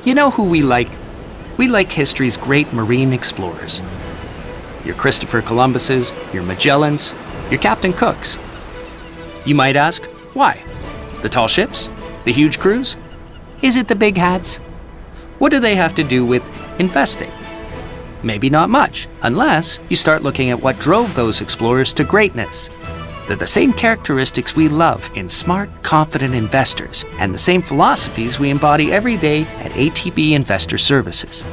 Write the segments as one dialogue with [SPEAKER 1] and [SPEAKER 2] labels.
[SPEAKER 1] You know who we like? We like history's great marine explorers. Your Christopher Columbuses, your Magellans, your Captain Cooks. You might ask, why? The tall ships? The huge crews? Is it the big hats? What do they have to do with investing? Maybe not much, unless you start looking at what drove those explorers to greatness. They're the same characteristics we love in smart, confident investors, and the same philosophies we embody every day at ATB Investor Services.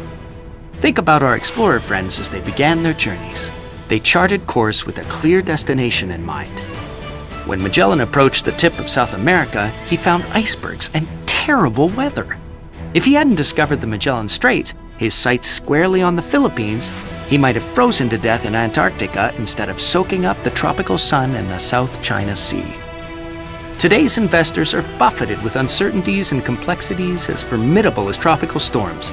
[SPEAKER 1] Think about our explorer friends as they began their journeys. They charted course with a clear destination in mind. When Magellan approached the tip of South America, he found icebergs and terrible weather. If he hadn't discovered the Magellan Strait, his sights squarely on the Philippines, he might have frozen to death in Antarctica instead of soaking up the tropical sun in the South China Sea. Today's investors are buffeted with uncertainties and complexities as formidable as tropical storms.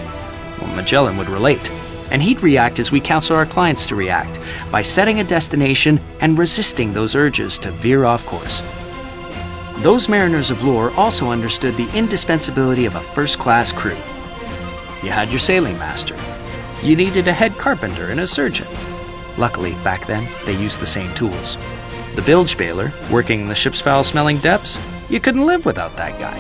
[SPEAKER 1] Well, Magellan would relate, and he'd react as we counsel our clients to react, by setting a destination and resisting those urges to veer off course. Those mariners of lore also understood the indispensability of a first-class crew. You had your sailing master. You needed a head carpenter and a surgeon. Luckily, back then, they used the same tools. The bilge bailer, working in the ship's foul-smelling depths, you couldn't live without that guy.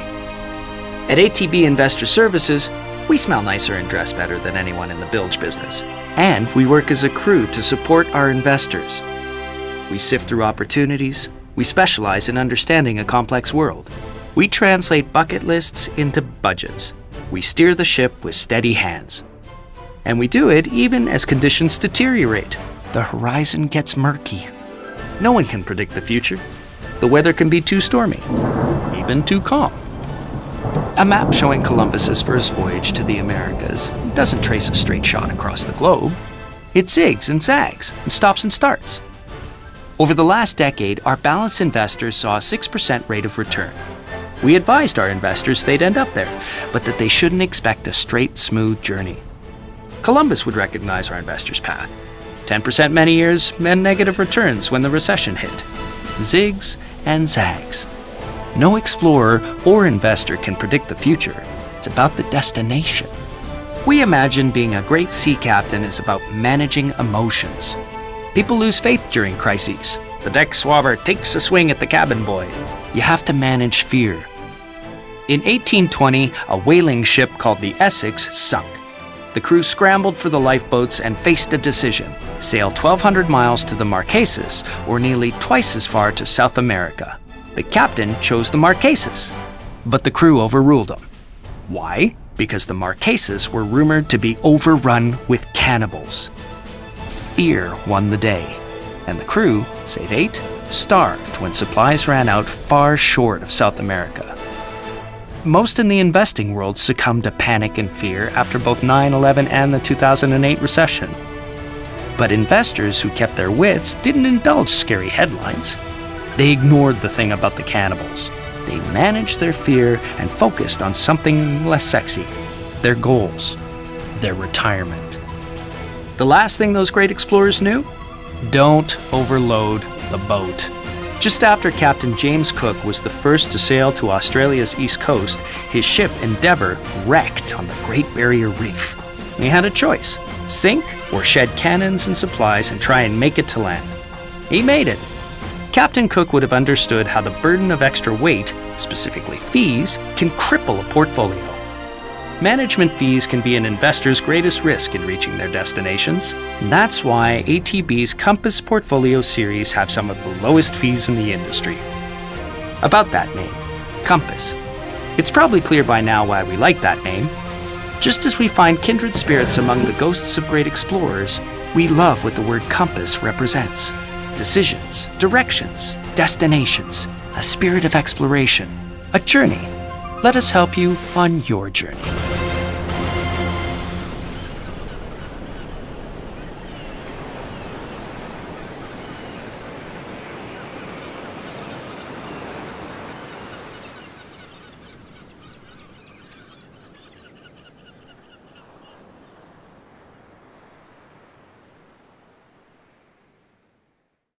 [SPEAKER 1] At ATB Investor Services, we smell nicer and dress better than anyone in the bilge business. And we work as a crew to support our investors. We sift through opportunities. We specialize in understanding a complex world. We translate bucket lists into budgets. We steer the ship with steady hands. And we do it even as conditions deteriorate. The horizon gets murky. No one can predict the future. The weather can be too stormy, even too calm. A map showing Columbus's first voyage to the Americas doesn't trace a straight shot across the globe. It zigs and zags and stops and starts. Over the last decade, our balanced investors saw a 6% rate of return. We advised our investors they'd end up there, but that they shouldn't expect a straight, smooth journey. Columbus would recognize our investors' path. 10% many years and negative returns when the recession hit. Zigs and zags. No explorer or investor can predict the future. It's about the destination. We imagine being a great sea captain is about managing emotions. People lose faith during crises. The deck swabber takes a swing at the cabin boy. You have to manage fear. In 1820, a whaling ship called the Essex sunk. The crew scrambled for the lifeboats and faced a decision: sail 1,200 miles to the Marquesas or nearly twice as far to South America. The captain chose the Marquesas, but the crew overruled him. Why? Because the Marquesas were rumored to be overrun with cannibals. Fear won the day, and the crew, save 8, starved when supplies ran out far short of South America. Most in the investing world succumbed to panic and fear after both 9/11 and the 2008 recession. But investors who kept their wits didn't indulge scary headlines. They ignored the thing about the cannibals. They managed their fear and focused on something less sexy: their goals, their retirement. The last thing those great explorers knew? Don't overload the boat. Just after Captain James Cook was the first to sail to Australia's east coast, his ship Endeavour wrecked on the Great Barrier Reef. He had a choice: sink or shed cannons and supplies and try and make it to land. He made it. Captain Cook would have understood how the burden of extra weight, specifically fees, can cripple a portfolio. Management fees can be an investor's greatest risk in reaching their destinations. And that's why ATB's Compass Portfolio Series have some of the lowest fees in the industry. About that name, Compass. It's probably clear by now why we like that name. Just as we find kindred spirits among the ghosts of great explorers, we love what the word compass represents. Decisions, directions, destinations, a spirit of exploration, a journey. Let us help you on your journey.